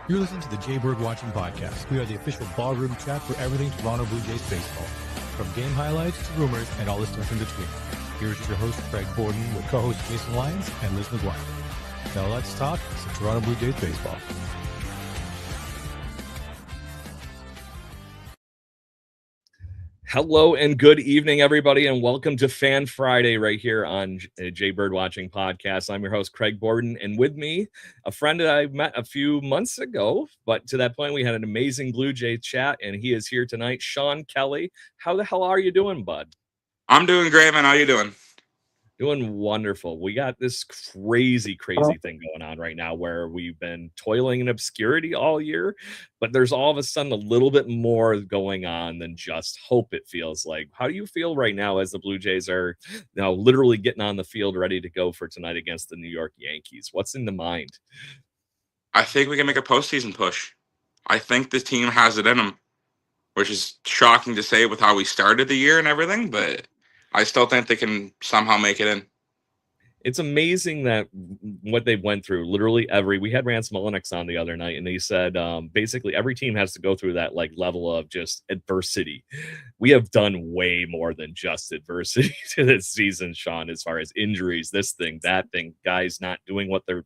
You're listening to the J-Bird Watching Podcast. We are the official ballroom chat for everything Toronto Blue Jays baseball. From game highlights to rumors and all the stuff in between. Here's your host, Craig Borden, with co-hosts Jason Lyons and Liz McGuire. Now let's talk some Toronto Blue Jays baseball. Hello and good evening, everybody, and welcome to Fan Friday right here on J-Bird Watching Podcast. I'm your host, Craig Borden, and with me, a friend that I met a few months ago, but to that point, we had an amazing Blue Jay chat, and he is here tonight, Sean Kelly. How the hell are you doing, bud? I'm doing great, man. How you doing? Doing wonderful. We got this crazy thing going on right now where we've been toiling in obscurity all year, but there's all of a sudden a little bit more going on than just hope, it feels like. How do you feel right now as the Blue Jays are now literally getting on the field ready to go for tonight against the New York Yankees? What's in the mind? I think we can make a postseason push. I think this team has it in them, which is shocking to say with how we started the year and everything, but I still think they can somehow make it in. It's amazing that what they went through. Literally we had Rance Mulliniks on the other night, and he said basically every team has to go through that like level of just adversity. We have done way more than just adversity to this season, Sean, as far as injuries, this thing, that thing, guys not doing what they're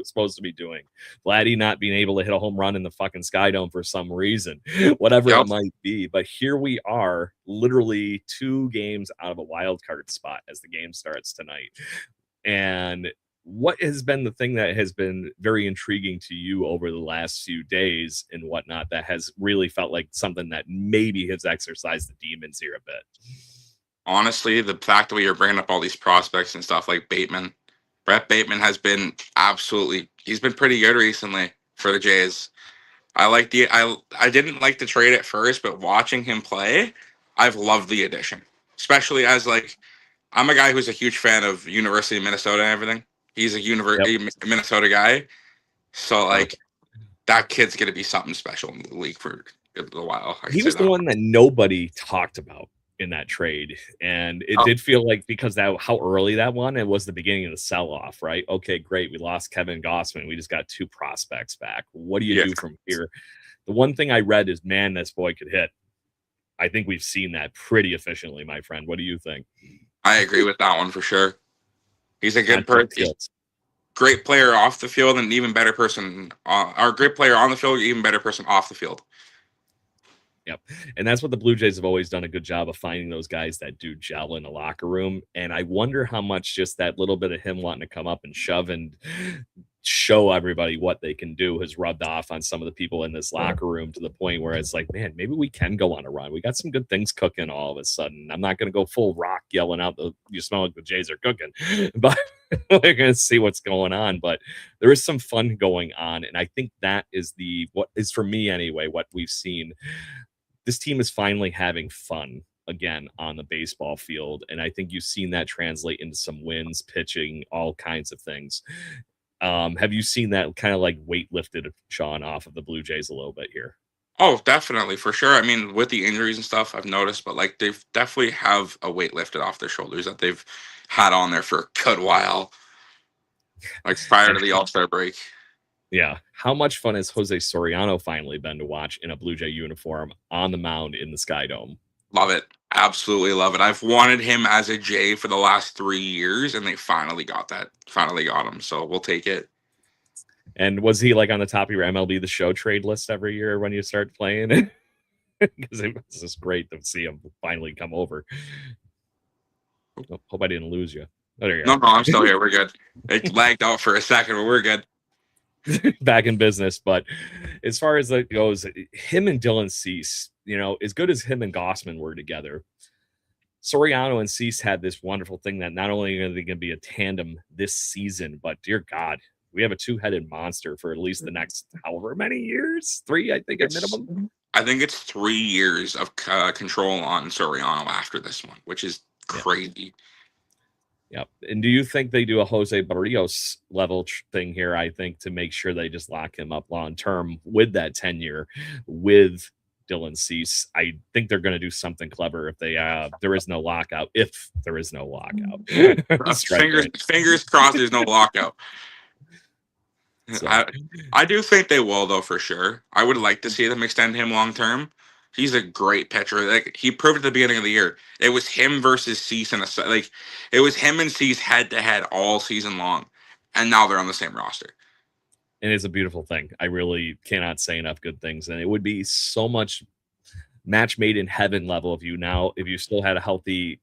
supposed to be doing. Vladdy not being able to hit a home run in the fucking Sky Dome for some reason, whatever it might be. But here we are, literally 2 games out of a wild card spot as the game starts tonight. And what has been the thing that has been very intriguing to you over the last few days and whatnot that has really felt like something that maybe has exercised the demons here a bit? Honestly, the fact that we are bringing up all these prospects and stuff like Bateman. Brett Bateman has been he's been pretty good recently for the Jays. I didn't like the trade at first, but watching him play, I've loved the addition. Especially as I'm a guy who's a huge fan of University of Minnesota and everything. He's a Minnesota guy. So, that kid's going to be something special in the league for a little while. He was the one that nobody talked about in that trade. And it did feel like, because how early that one, it was the beginning of the sell-off, right? Okay, great. We lost Kevin Gossman. We just got 2 prospects back. What do you do from here? The one thing I read is, man, this boy could hit. I think we've seen that pretty efficiently, my friend. What do you think? I agree with that one for sure. He's a good person. Great player off the field and even better person. Or great player on the field, even better person off the field. Yep. And that's what the Blue Jays have always done a good job of, finding those guys that do gel in the locker room. And I wonder how much just that little bit of him wanting to come up and shove and show everybody what they can do has rubbed off on some of the people in this locker room, to the point where it's like, man, maybe we can go on a run. We got some good things cooking all of a sudden. I'm not going to go full rock yelling out, you smell like the Jays are cooking, but we're going to see what's going on. But there is some fun going on. And I think that is what is, for me anyway, what we've seen. This team is finally having fun again on the baseball field. And I think you've seen that translate into some wins, pitching, all kinds of things. Have you seen that kind of weight lifted, Sean, off of the Blue Jays a little bit here? Oh, definitely, for sure. I mean, with the injuries and stuff, I've noticed, but they've definitely have a weight lifted off their shoulders that they've had on there for a good while, prior to the All-Star break. Yeah. How much fun has Jose Soriano finally been to watch in a Blue Jay uniform on the mound in the Sky Dome? Love it. Absolutely love it. I've wanted him as a Jay for the last 3 years, and they finally got that. Finally got him, so we'll take it. And was he on the top of your MLB The Show trade list every year when you start playing? Because it was just great to see him finally come over. Hope I didn't lose you. Oh, there you go. No, I'm still here. We're good. It lagged out for a second, but we're good. Back in business. But as far as that goes, him and Dylan Cease, as good as him and Gossman were together, Soriano and Cease had this wonderful thing that not only are they going to be a tandem this season, but dear God, we have a 2-headed monster for at least the next however many years. 3, I think, at minimum. I think it's 3 years of control on Soriano after this one, which is crazy. Yep. And do you think they do a Jose Barrios level thing here, I think, to make sure they just lock him up long term with that tenure with Dylan Cease? I think they're going to do something clever if there is no lockout. If there is no lockout. Fingers crossed there's no lockout. So I do think they will, though, for sure. I would like to see them extend him long term. He's a great pitcher. Like, he proved at the beginning of the year, it was him versus Cease like it was him and Cease head to head all season long, and now they're on the same roster. and it's a beautiful thing. I really cannot say enough good things, and it would be so much match made in heaven level if you still had a healthy,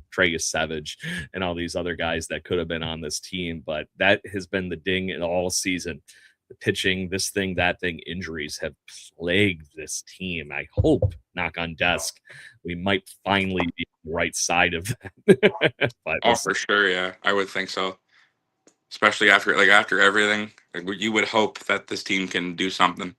Trey Savage and all these other guys that could have been on this team. But that has been the ding in all season. The pitching, this thing, that thing, injuries have plagued this team. I hope, knock on desk, we might finally be on the right side of that. But for sure, yeah, I would think so. Especially after everything, you would hope that this team can do something.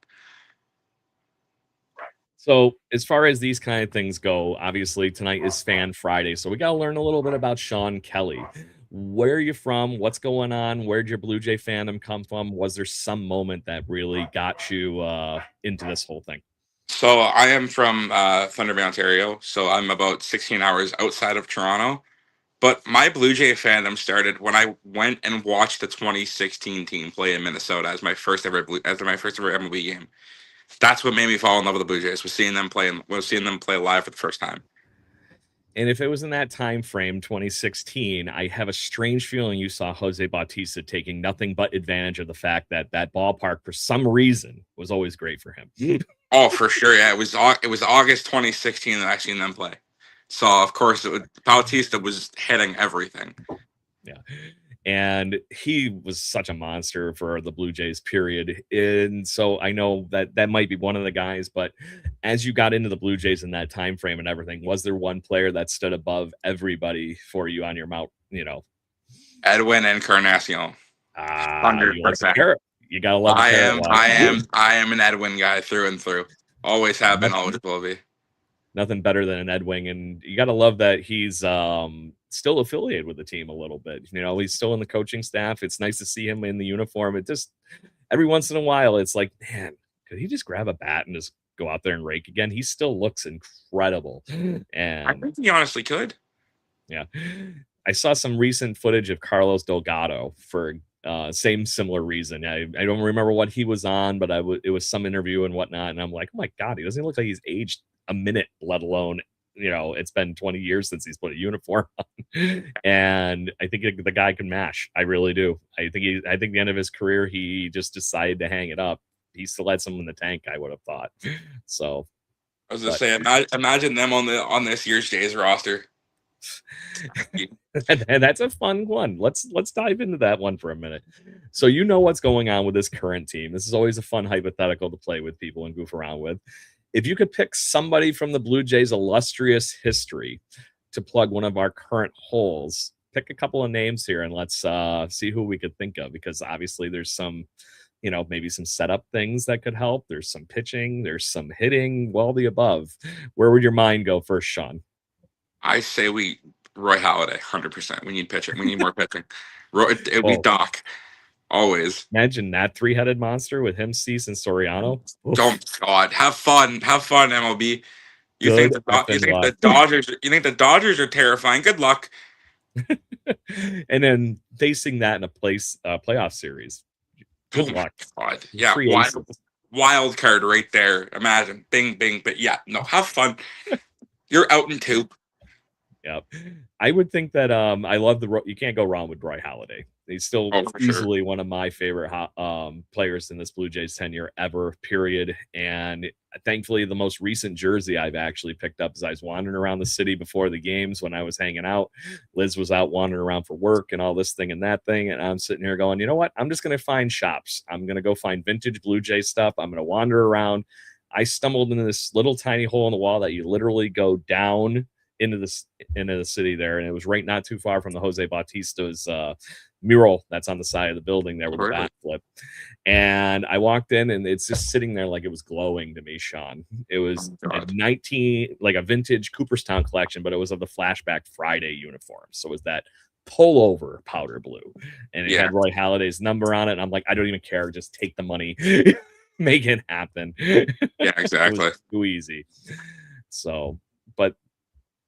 So as far as these kind of things go, obviously tonight is Fan Friday, so we got to learn a little bit about Sean Kelly. Where are you from? What's going on? Where'd your Blue Jay fandom come from? Was there some moment that really got you into this whole thing? So I am from Thunder Bay, Ontario. So I'm about 16 hours outside of Toronto. But my Blue Jay fandom started when I went and watched the 2016 team play in Minnesota as my first ever MLB game. That's what made me fall in love with the Blue Jays, was seeing them play live for the first time. And if it was in that time frame, 2016, I have a strange feeling you saw Jose Bautista taking nothing but advantage of the fact that that ballpark, for some reason, was always great for him. Oh, for sure. Yeah, it was August 2016 that I seen them play. So of course, Bautista was hitting everything. Yeah. And he was such a monster for the Blue Jays, period. And so I know that might be one of the guys, but as you got into the Blue Jays in that time frame and everything, was there one player that stood above everybody for you on your mount, Edwin Encarnacion. You gotta love I am an Edwin guy through and through. Always have been, always will be. Nothing better than an Ed Wing, and you gotta love that he's still affiliated with the team a little bit. He's still in the coaching staff. It's nice to see him in the uniform. It just every once in a while, it's like, man, could he just grab a bat and just go out there and rake again? He still looks incredible, and I think he honestly could. Yeah, I saw some recent footage of Carlos Delgado for similar reason. I don't remember what he was on, but it was some interview and whatnot, and I'm like, oh my god, he doesn't look like he's aged a minute, let alone it's been 20 years since he's put a uniform on. And I think the guy can mash. I really do. I think the end of his career, he just decided to hang it up. He still had some in the tank, I would have thought. So I was just saying, imagine them on this year's Jays roster. And that's a fun one. Let's dive into that one for a minute. So what's going on with this current team. This is always a fun hypothetical to play with people and goof around with. If you could pick somebody from the Blue Jays' illustrious history to plug one of our current holes, pick a couple of names here and let's see who we could think of, because obviously there's some, maybe some setup things that could help. There's some pitching, there's some hitting, well, the above. Where would your mind go first, Sean? I say Roy Halladay, 100%. We need pitching. We need more pitching. It would be Doc. Always. Imagine that three-headed monster with him, Cease, and Soriano. Oh God, have fun, MLB. You think the Dodgers are terrifying? Good luck. And then facing that in a playoff series. Good luck. God. Yeah, wild card right there. Imagine, bing, bing. But yeah, no, have fun. You're out in two. Yep. I would think that I love you can't go wrong with Roy Halladay. He's still easily one of my favorite players in this Blue Jays tenure ever, period. And thankfully, the most recent jersey I've actually picked up as I was wandering around the city before the games when I was hanging out. Liz was out wandering around for work and all this thing and that thing. And I'm sitting here going, you know what? I'm just going to find shops. I'm going to go find vintage Blue Jay stuff. I'm going to wander around. I stumbled into this little tiny hole in the wall that you literally go down into the city there, and it was right not too far from the Jose Bautista's mural that's on the side of the building there with a bat flip. And I walked in and it's just sitting there like it was glowing to me, Sean. It was a vintage Cooperstown collection, but it was of the Flashback Friday uniform. So it was that pullover powder blue, and it had Roy Halladay's number on it. And I'm like, I don't even care, just take the money. Make it happen. Yeah, exactly. It was too easy. So, but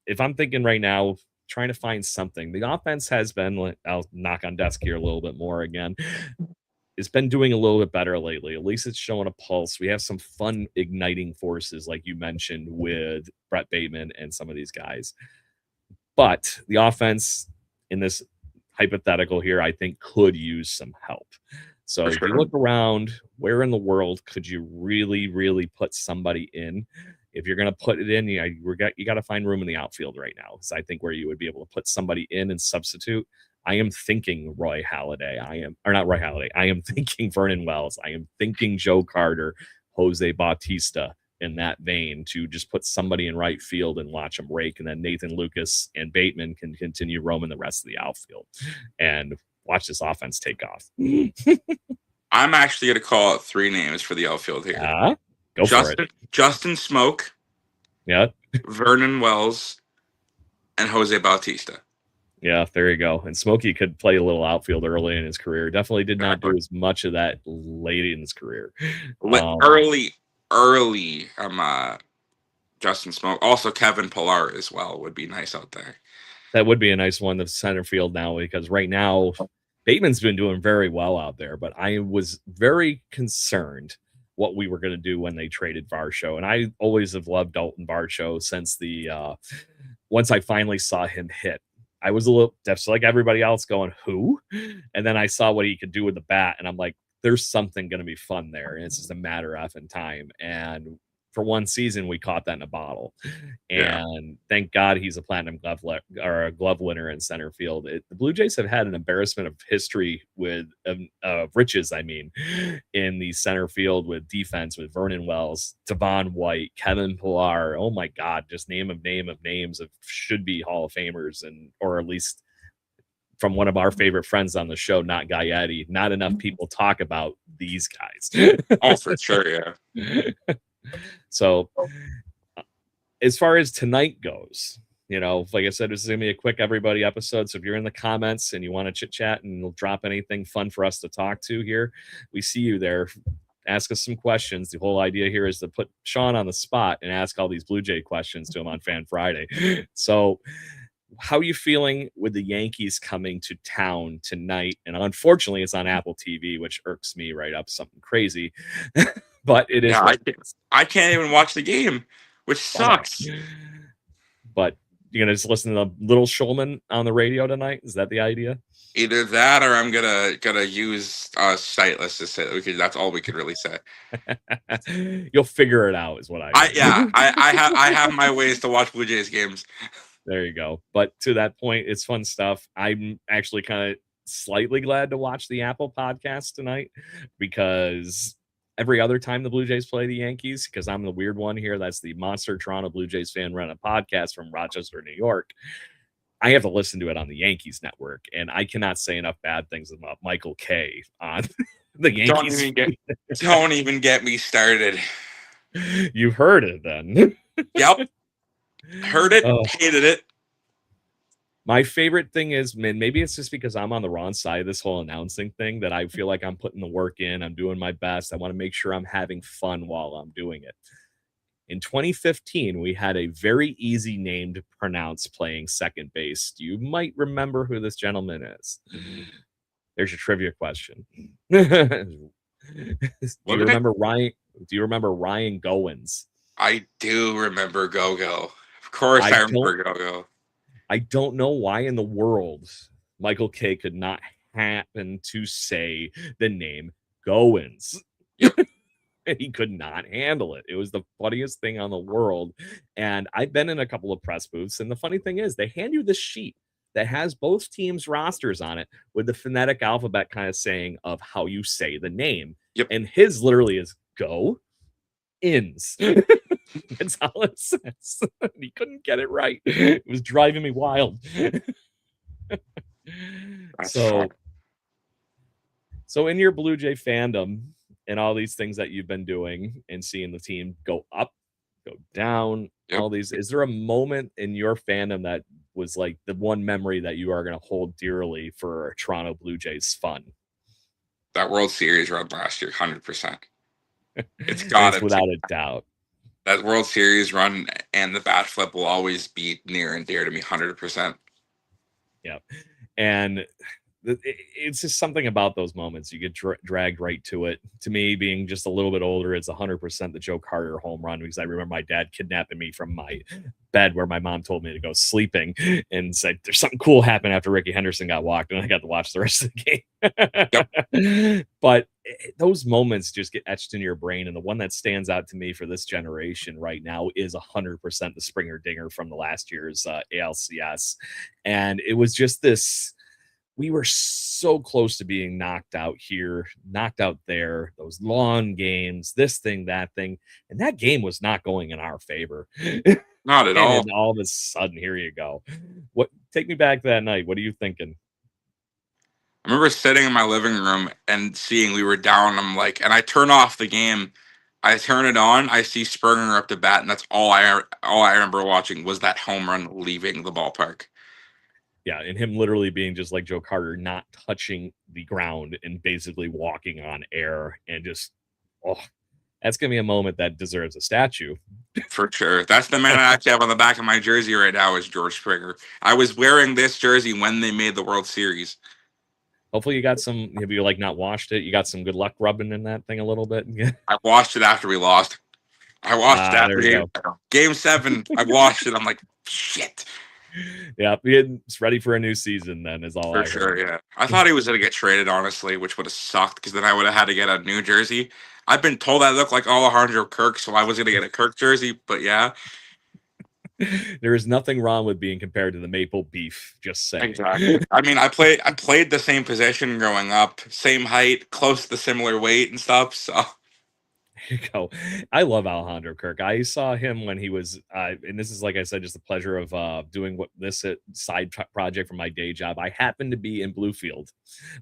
if I'm thinking right now, trying to find something, the offense has been, I'll knock on desk here a little bit more again. it's been doing a little bit better lately. At least it's showing a pulse. We have some fun igniting forces, like you mentioned, with Brett Bateman and some of these guys. But the offense in this hypothetical here, I think, could use some help. So For if you sure. look around, where in the world could you really, really put somebody in? If you're going to put it in, you got to find room in the outfield right now. Because I think where you would be able to put somebody in and substitute, I am thinking Roy Halladay. Not Roy Halladay. I am thinking Vernon Wells. I am thinking Joe Carter, Jose Bautista, in that vein, to just put somebody in right field and watch them rake. And then Nathan Lucas and Bateman can continue roaming the rest of the outfield and watch this offense take off. I'm actually going to call out 3 names for the outfield here. Go for it. Justin Smoke, Yeah. Vernon Wells, and Jose Bautista. Yeah, there you go. And Smokey could play a little outfield early in his career. Definitely did not do as much of that late in his career. Early, Justin Smoke. Also, Kevin Pillar as well would be nice out there. That would be a nice one to center field now, because right now Bateman's been doing very well out there, but I was very concerned what we were going to do when they traded Varsho. And I always have loved Dalton Varsho since once I finally saw him hit. I was a little, just like everybody else, going, who? And then I saw what he could do with the bat, and I'm like, there's something going to be fun there. And it's just a matter of effing time. And for one season, we caught that in a bottle. And thank God he's a platinum glove winner in center field. The Blue Jays have had an embarrassment of history with riches, in the center field with defense, with Vernon Wells, Devon White, Kevin Pillar. Oh my God, just name of names of should be Hall of Famers, or at least from one of our favorite friends on the show, not Gaetti. Not enough people talk about these guys. Oh, for sure, yeah. So as far as tonight goes, like I said, this is going to be a quick everybody episode. So if you're in the comments and you want to chit chat and drop anything fun for us to talk to here, we see you there. Ask us some questions. The whole idea here is to put Sean on the spot and ask all these Blue Jay questions to him on Fan Friday. So how are you feeling with the Yankees coming to town tonight? And unfortunately, it's on Apple TV, which irks me right up something crazy. But it is. Yeah, I can't even watch the game, which sucks. But you're gonna just listen to the Little Shulman on the radio tonight? Is that the idea? Either that, or I'm gonna use Sightless to say that's all we could really say. You'll figure it out, is what I have my ways to watch Blue Jays games. There you go. But to that point, it's fun stuff. I'm actually kind of slightly glad to watch the Apple podcast tonight, because every other time the Blue Jays play the Yankees, because I'm the weird one here, that's the Monster Toronto Blue Jays fan run a podcast from Rochester, New York, I have to listen to it on the Yankees network, and I cannot say enough bad things about Michael Kay on the Yankees. Don't even get me started. You heard it then. Yep. Heard it, hated it. My favorite thing is, man, maybe it's just because I'm on the wrong side of this whole announcing thing, that I feel like I'm putting the work in. I'm doing my best. I want to make sure I'm having fun while I'm doing it. In 2015, we had a very easy name to pronounce playing second base. You might remember who this gentleman is. There's your trivia question. Do you remember Ryan Goins? I do remember Go-Go. Of course I remember Go-Go. I don't know why in the world Michael Kay could not happen to say the name Goins. Yep. He could not handle it. It was the funniest thing on the world. And I've been in a couple of press booths, and the funny thing is, they hand you this sheet that has both teams' rosters on it with the phonetic alphabet kind of saying of how you say the name. Yep. And his literally is go ins. That's all it says. He couldn't get it right. It was driving me wild. So in your Blue Jay fandom and all these things that you've been doing and seeing the team go up, go down, all these, is there a moment in your fandom that was like the one memory that you are going to hold dearly for Toronto Blue Jays fun? That World Series run last year, 100%. It's got it. Without a doubt. That World Series run and the bat flip will always be near and dear to me, 100%. Yeah. And it's just something about those moments. You get dragged right to it. To me, being just a little bit older, it's 100% the Joe Carter home run, because I remember my dad kidnapping me from my bed where my mom told me to go sleeping and said, there's something cool happened after Ricky Henderson got walked, and I got to watch the rest of the game. But those moments just get etched in your brain. And the one that stands out to me for this generation right now is 100% the Springer dinger from the last year's ALCS. And it was just this, we were so close to being knocked out here, knocked out there, those long games, this thing, that thing. And that game was not going in our favor. Not at all. And then all of a sudden, here you go. Take me back to that night. What are you thinking? I remember sitting in my living room and seeing we were down. I'm like, and I turn off the game. I turn it on. I see Springer up to bat, and that's all I remember watching was that home run leaving the ballpark. Yeah, and him literally being just like Joe Carter, not touching the ground and basically walking on air, and just, that's gonna be a moment that deserves a statue. For sure. That's the man I actually have on the back of my jersey right now is George Springer. I was wearing this jersey when they made the World Series. Hopefully you got some, have you like not washed it? You got some good luck rubbing in that thing a little bit? I washed it after we lost. I watched it after game 7. I watched it. I'm like, shit. Yeah, it's ready for a new season then, is all. For sure, yeah. I thought he was going to get traded, honestly, which would have sucked, because then I would have had to get a new jersey. I've been told I look like Alejandro Kirk, so I was going to get a Kirk jersey, but yeah. There is nothing wrong with being compared to the Maple Beef, just saying. Exactly. I mean, I played the same position growing up, same height, close to similar weight and stuff, so. There you go. I love Alejandro Kirk. I saw him when he was, and this is, like I said, just the pleasure of doing this side project for my day job. I happened to be in Bluefield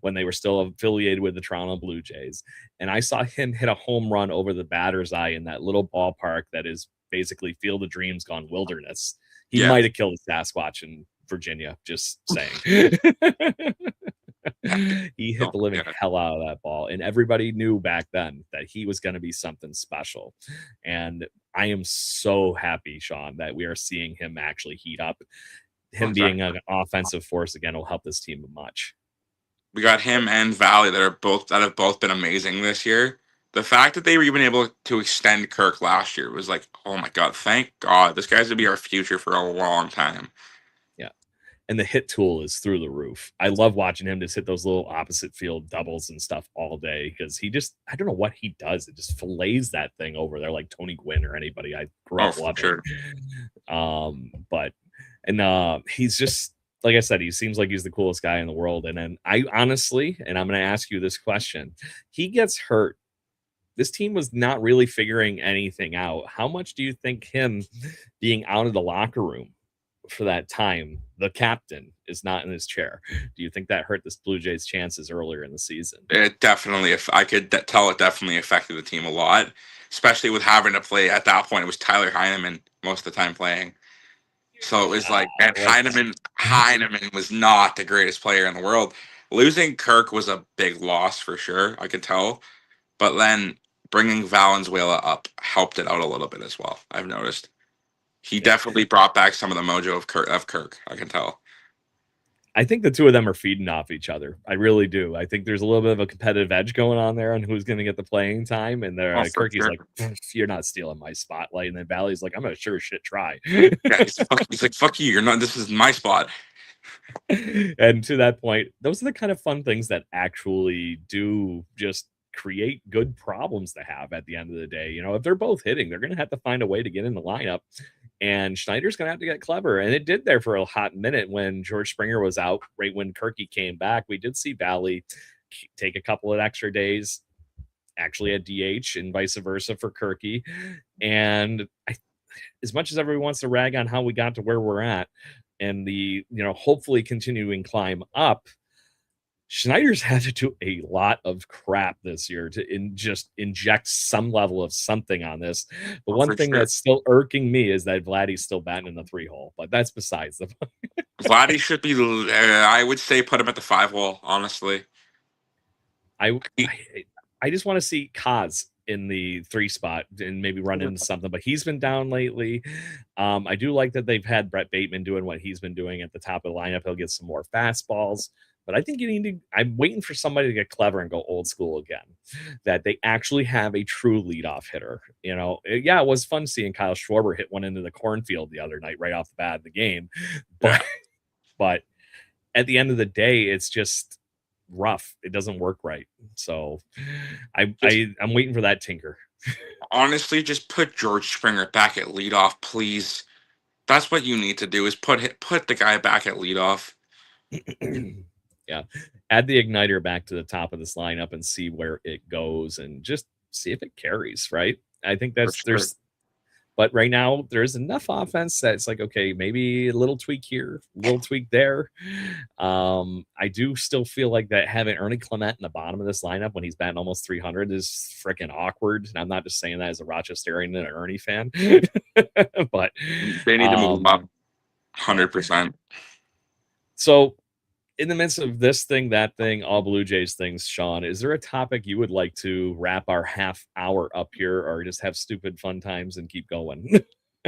when they were still affiliated with the Toronto Blue Jays, and I saw him hit a home run over the batter's eye in that little ballpark that is basically Field of Dreams gone wilderness. He might have killed a Sasquatch in Virginia, just saying. He hit the living hell out of that ball, and everybody knew back then that he was going to be something special. And I am so happy, Sean, that we are seeing him actually heat up. Him being an offensive force again will help this team much. We got him and Valley that have both been amazing this year. The fact that they were even able to extend Kirk last year was like, oh my God, thank God. This guy's going to be our future for a long time. Yeah. And the hit tool is through the roof. I love watching him just hit those little opposite field doubles and stuff all day, because he just, I don't know what he does. It just fillets that thing over there like Tony Gwynn or anybody I grew up loving. Sure. He's just, like I said, he seems like he's the coolest guy in the world. And then I honestly, and I'm going to ask you this question, he gets hurt. This team was not really figuring anything out. How much do you think him being out of the locker room for that time, the captain is not in his chair, do you think that hurt this Blue Jays chances earlier in the season? It definitely, if I could tell, it definitely affected the team a lot, especially with having to play at that point. It was Tyler Heineman most of the time playing. So it was like, and Heineman was not the greatest player in the world. Losing Kirk was a big loss for sure, I could tell. But then bringing Valenzuela up helped it out a little bit as well, I've noticed. He definitely brought back some of the mojo of Kirk, I can tell. I think the two of them are feeding off each other. I really do. I think there's a little bit of a competitive edge going on there on who's going to get the playing time. And Kirky's like, you're not stealing my spotlight. And then Valley's like, I'm going to sure shit try. Yeah, he's like, fuck you. You're not. This is my spot. And to that point, those are the kind of fun things that actually do just create good problems to have at the end of the day. You know, if they're both hitting, they're going to have to find a way to get in the lineup. And Schneider's going to have to get clever. And it did there for a hot minute when George Springer was out. Right when Kirky came back, we did see Valley take a couple of extra days, actually at DH, and vice versa for Kirky. And as much as everyone wants to rag on how we got to where we're at and the, hopefully continuing climb up, Schneider's had to do a lot of crap this year to just inject some level of something on this. The one thing that's still irking me is that Vladdy's still batting in the 3-hole, but that's besides the point. Vladdy should be, I would say, put him at the 5-hole, honestly. I just want to see Kaz in the 3 spot and maybe run into something, but he's been down lately. I do like that they've had Brett Bateman doing what he's been doing at the top of the lineup. He'll get some more fastballs. But I think you need to. I'm waiting for somebody to get clever and go old school again. That they actually have a true leadoff hitter. Yeah, it was fun seeing Kyle Schwarber hit one into the cornfield the other night right off the bat of the game, but but at the end of the day, it's just rough. It doesn't work right. So I'm waiting for that tinker. Honestly, just put George Springer back at leadoff, please. That's what you need to do, is put the guy back at leadoff. Yeah. Add the igniter back to the top of this lineup and see where it goes and just see if it carries, right? I think but right now there's enough offense that it's like, okay, maybe a little tweak here, a little tweak there. I do still feel like that having Ernie Clement in the bottom of this lineup when he's batting almost 300 is freaking awkward. And I'm not just saying that as a Rochesterian and an Ernie fan, but they need to move up 100%. So in the midst of this thing, that thing, all Blue Jays things, Sean, is there a topic you would like to wrap our half hour up here, or just have stupid fun times and keep going?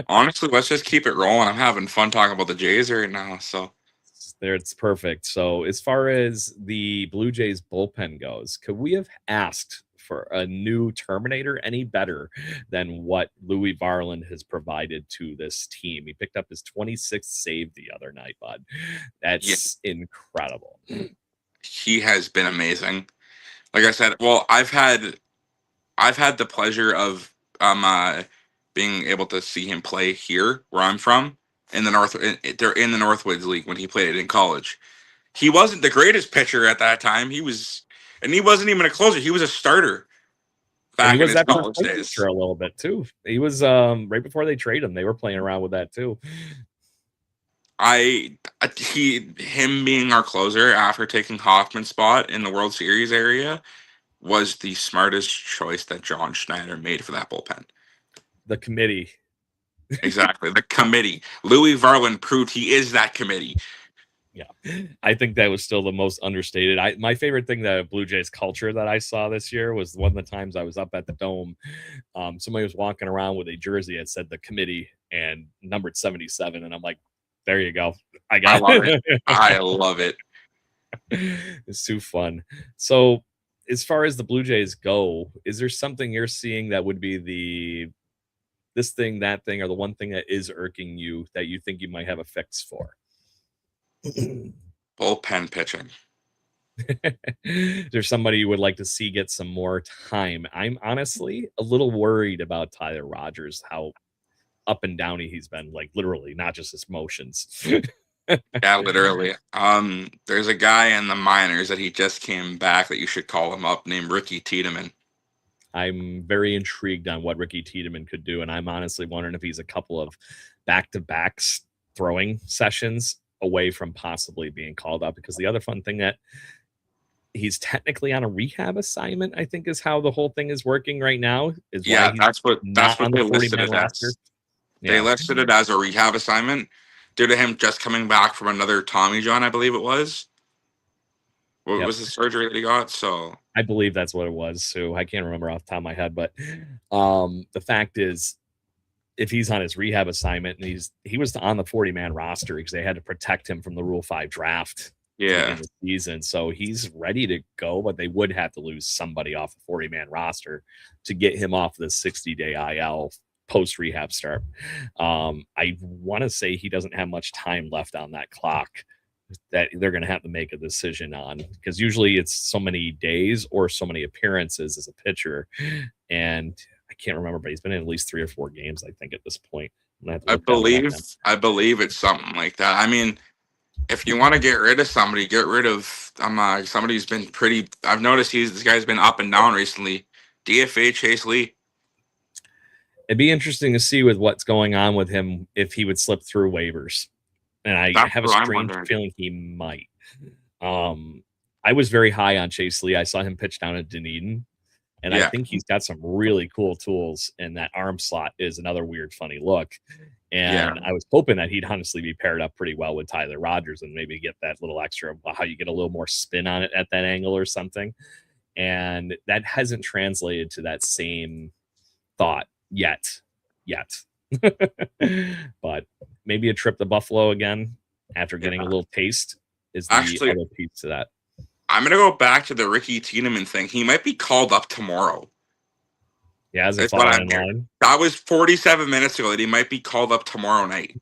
Honestly, let's just keep it rolling. I'm having fun talking about the Jays right now. So there, it's perfect. So as far as the Blue Jays bullpen goes, could we have asked for a new Terminator any better than what Louis Varland has provided to this team? He picked up his 26th save the other night, bud. That's incredible. He has been amazing. Like I said, well, I've had the pleasure of being able to see him play here where I'm from in the they're in the Northwoods League when he played it in college. He wasn't the greatest pitcher at that time. He wasn't even a closer. He was a starter back in his college days. A little bit too. He was right before they trade him. They were playing around with that too. Him being our closer after taking Hoffman's spot in the World Series area was the smartest choice that John Schneider made for that bullpen. The committee. Exactly. The committee. Louis Varland proved he is that committee. Yeah, I think that was still the most understated. My favorite thing, the Blue Jays culture that I saw this year, was one of the times I was up at the Dome. Somebody was walking around with a jersey that said the committee and numbered 77. And I'm like, there you go. I love it. I love it. It's too fun. So as far as the Blue Jays go, is there something you're seeing that would be this thing, that thing, or the one thing that is irking you that you think you might have a fix for? Bullpen pitching. There's somebody you would like to see get some more time. I'm honestly a little worried about Tyler Rogers, how up and downy he's been, like literally, not just his motions. Yeah, literally. There's a guy in the minors that he just came back that you should call him up, named Ricky Tiedemann. I'm very intrigued on what Ricky Tiedemann could do, and I'm honestly wondering if he's a couple of back-to-back throwing sessions away from possibly being called up, because the other fun thing that he's technically on a rehab assignment, I think, is how the whole thing is working right now. That's what they listed it as. Yeah. They listed it as a rehab assignment due to him just coming back from another Tommy John, I believe it was. What was the surgery that he got? So I believe that's what it was. So I can't remember off the top of my head, but the fact is, if he's on his rehab assignment and he was on the 40-man roster because they had to protect him from the Rule 5 draft in the season. So he's ready to go, but they would have to lose somebody off the 40-man roster to get him off the 60-day IL post-rehab start. I want to say he doesn't have much time left on that clock that they're going to have to make a decision on, because usually it's so many days or so many appearances as a pitcher. And I can't remember, but he's been in at least 3 or 4 games, I think, at this point. I believe it's something like that. I mean, if you want to get rid of somebody, get rid of somebody who's been pretty. I've noticed this guy's been up and down recently. DFA Chase Lee. It'd be interesting to see with what's going on with him if he would slip through waivers, and I have a strange feeling he might. I was very high on Chase Lee. I saw him pitch down at Dunedin. And I think he's got some really cool tools, and that arm slot is another weird, funny look. And I was hoping that he'd honestly be paired up pretty well with Tyler Rogers and maybe get that little extra, how you get a little more spin on it at that angle or something. And that hasn't translated to that same thought yet. But maybe a trip to Buffalo again after getting a little taste is the Actually, other piece to that. I'm gonna go back to the Ricky Tiedemann thing. He might be called up tomorrow. Yeah, has it That's what fallen I'm in hearing. line? That was 47 minutes ago that he might be called up tomorrow night.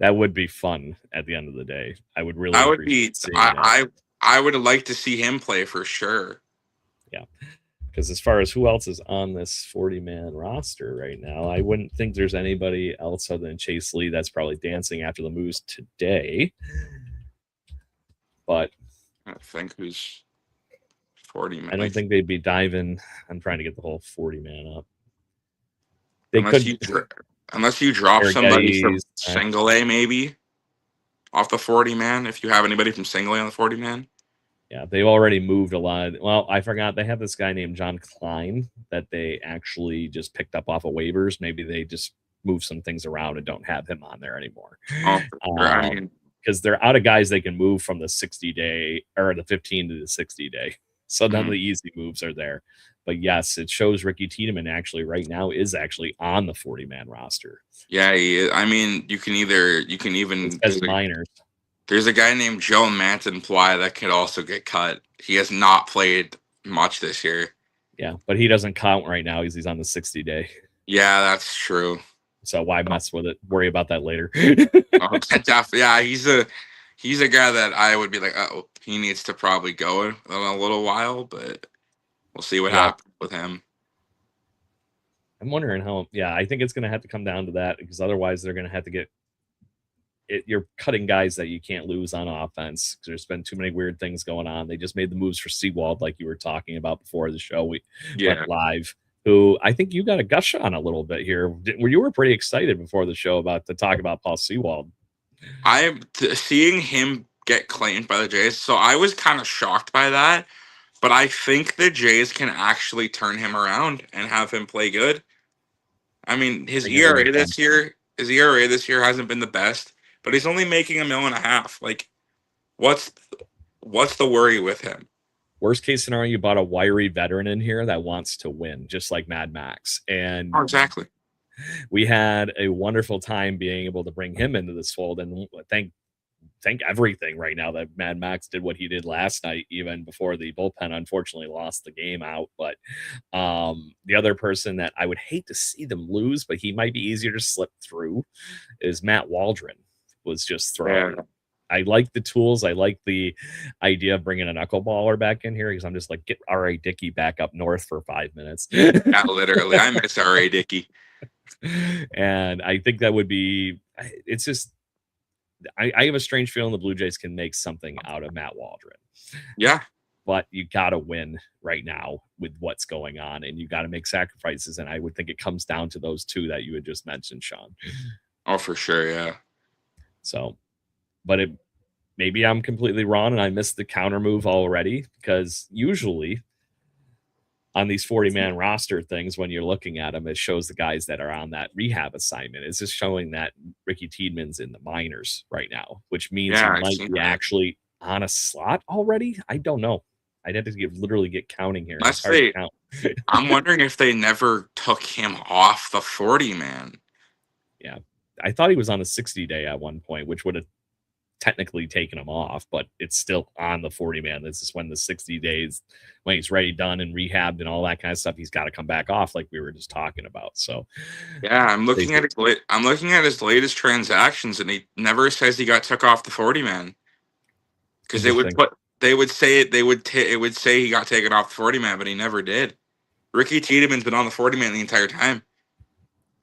That would be fun at the end of the day. I would really That would be. appreciate seeing that. I would like to see him play for sure. Yeah. Because as far as who else is on this 40-man roster right now, I wouldn't think there's anybody else other than Chase Lee that's probably dancing after the moves today. But I think who's 40-man. I don't think they'd be diving. I'm trying to get the whole 40-man up. They unless you drop somebody from Getty's, single A maybe off the 40-man. If you have anybody from single A on the 40-man. Yeah, they've already moved a lot. Well, I forgot they have this guy named John Klein that they actually just picked up off of waivers. Maybe they just move some things around and don't have him on there anymore. Oh, sure. I mean, because they're out of guys they can move from the 60-day or the 15 to the 60-day. So none of the easy moves are there. But yes, it shows Ricky Tiedemann actually right now is actually on the 40-man roster. Yeah, he is. I mean, you can even as minors. There's a guy named Joe Manton-Ply that could also get cut. He has not played much this year. Yeah, but he doesn't count right now because he's on the 60-day. Yeah, that's true. So why mess with it? Worry about that later. Yeah, he's a guy that I would be like, oh, he needs to probably go in a little while, but we'll see what happens with him. I'm wondering how. Yeah, I think it's going to have to come down to that because otherwise they're going to have to get. You're cutting guys that you can't lose on offense because there's been too many weird things going on. They just made the moves for Seawald, like you were talking about before the show. We went live. Who I think you got a gush on a little bit here. You were pretty excited before the show to talk about Paul Seawald. I'm seeing him get claimed by the Jays, so I was kind of shocked by that. But I think the Jays can actually turn him around and have him play good. I mean, his ERA this year hasn't been the best, but he's only making $1.5 million. Like, what's the worry with him? Worst case scenario, you bought a wiry veteran in here that wants to win, just like Mad Max. And exactly. We had a wonderful time being able to bring him into this fold, and thank everything right now that Mad Max did what he did last night, even before the bullpen unfortunately lost the game out. But the other person that I would hate to see them lose, but he might be easier to slip through, is Matt Waldron. Was just thrown. Yeah. I like the tools. I like the idea of bringing a knuckleballer back in here because I'm just like, get R.A. Dickey back up north for 5 minutes. Yeah, literally. I miss R.A. Dickey. And I think that would be, it's just, I have a strange feeling the Blue Jays can make something out of Matt Waldron. Yeah. But you got to win right now with what's going on, and you got to make sacrifices. And I would think it comes down to those two that you had just mentioned, Sean. Oh, for sure. Yeah. So, but maybe I'm completely wrong and I missed the counter move already, because usually on these 40-man roster things, when you're looking at them, it shows the guys that are on that rehab assignment. It's just showing that Ricky Tiedemann's in the minors right now, which means he might be actually on a slot already. I don't know. I'd have to literally get counting here. I'm wondering if they never took him off the 40-man. Yeah. I thought he was on the 60-day at one point, which would have technically taken him off, but it's still on the 40-man. This is when the 60 days, when he's ready, done, and rehabbed and all that kind of stuff, he's got to come back off, like we were just talking about. So yeah, I'm looking at his latest transactions, and he never says he got took off the 40-man, because it would say he got taken off the 40-man, but he never did. Ricky Tiedemann's been on the 40-man the entire time.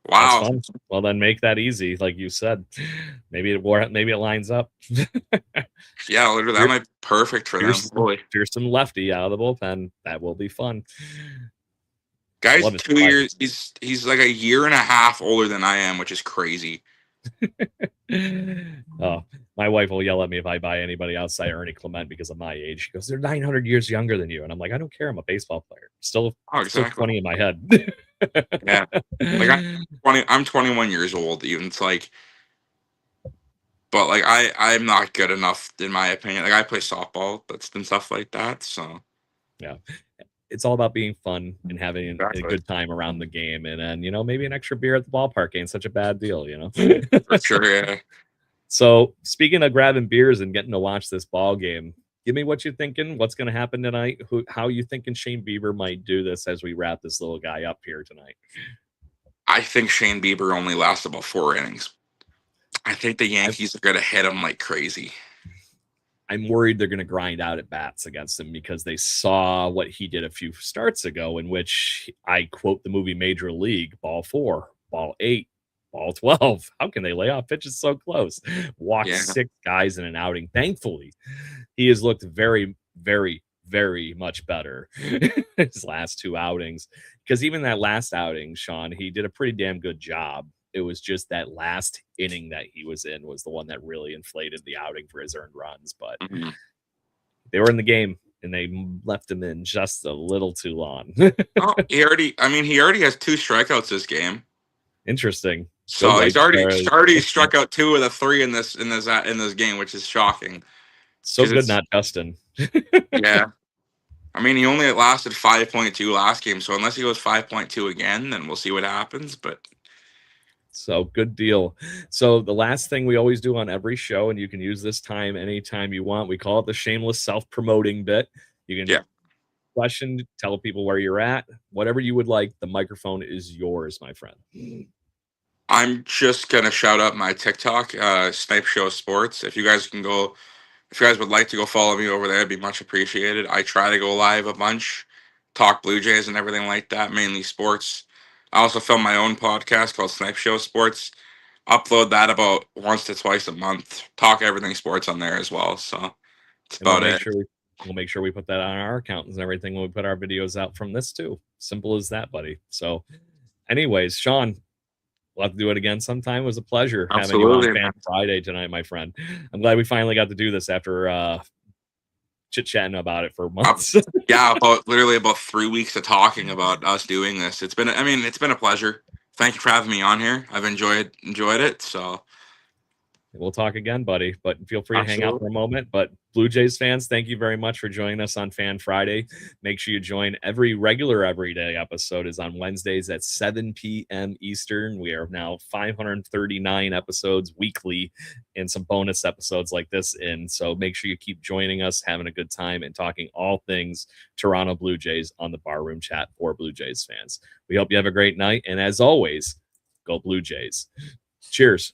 Wow. Well, then make that easy, like you said. Maybe it lines up. Yeah, literally, that might be perfect for them. Here's some lefty out of the bullpen. That will be fun. Guy's 2 years. He's like 1.5 years older than I am, which is crazy. Oh, my wife will yell at me if I buy anybody outside Ernie Clement because of my age. She goes, "They're 900 years younger than you," and I'm like, "I don't care. I'm a baseball player. Still 20 in my head." Yeah, like I'm 21 years old. Even it's like, but like I'm not good enough in my opinion. Like I play softball, and stuff like that. So yeah. It's all about being fun and having a good time around the game. And then, maybe an extra beer at the ballpark ain't such a bad deal, For sure, yeah. So speaking of grabbing beers and getting to watch this ball game, give me what you're thinking. What's going to happen tonight? How you thinking Shane Bieber might do this as we wrap this little guy up here tonight? I think Shane Bieber only lasts about 4 innings. I think the Yankees are going to hit him like crazy. I'm worried they're going to grind out at bats against him because they saw what he did a few starts ago, in which I quote the movie Major League: ball 4, ball 8, ball 12. How can they lay off pitches so close? Walk 6 guys in an outing. Thankfully, he has looked very, very, very much better his last 2 outings, because even that last outing, Sean, he did a pretty damn good job. It was just that last inning that he was in was the one that really inflated the outing for his earned runs. But they were in the game and they left him in just a little too long. He already has 2 strikeouts this game. Interesting. So he's already struck out 2 of the 3 in this game, which is shocking. So good, not Justin. Yeah. I mean, he only lasted 5.2 last game, so unless he goes 5.2 again, then we'll see what happens. But so good deal. So the last thing we always do on every show, and you can use this time anytime you want, we call it the shameless self-promoting bit. You can question, tell people where you're at, whatever you would like. The microphone is yours, my friend. I'm just gonna shout out my TikTok, Snipe Show Sports. If you guys would like to go follow me over there, it'd be much appreciated. I try to go live a bunch, talk Blue Jays and everything like that, mainly sports. I also film my own podcast called Snipe Show Sports. Upload that about once to twice a month. Talk everything sports on there as well. So that's about it. We'll make sure we put that on our accountants and everything when we put our videos out from this too. Simple as that, buddy. So anyways, Sean, we'll have to do it again sometime. It was a pleasure having you on Fan Friday tonight, my friend. I'm glad we finally got to do this after chit-chatting about it for months. Literally about 3 weeks of talking about us doing this. It's been a pleasure. Thank you for having me on here. I've enjoyed it. So we'll talk again, buddy, but feel free to hang out for a moment. But Blue Jays fans, thank you very much for joining us on Fan Friday. Make sure you join everyday episode is on Wednesdays at 7 p.m. Eastern. We are now 539 episodes weekly and some bonus episodes like this in. So make sure you keep joining us, having a good time and talking all things Toronto Blue Jays on the Bar Room Chat for Blue Jays fans. We hope you have a great night. And as always, go Blue Jays. Cheers.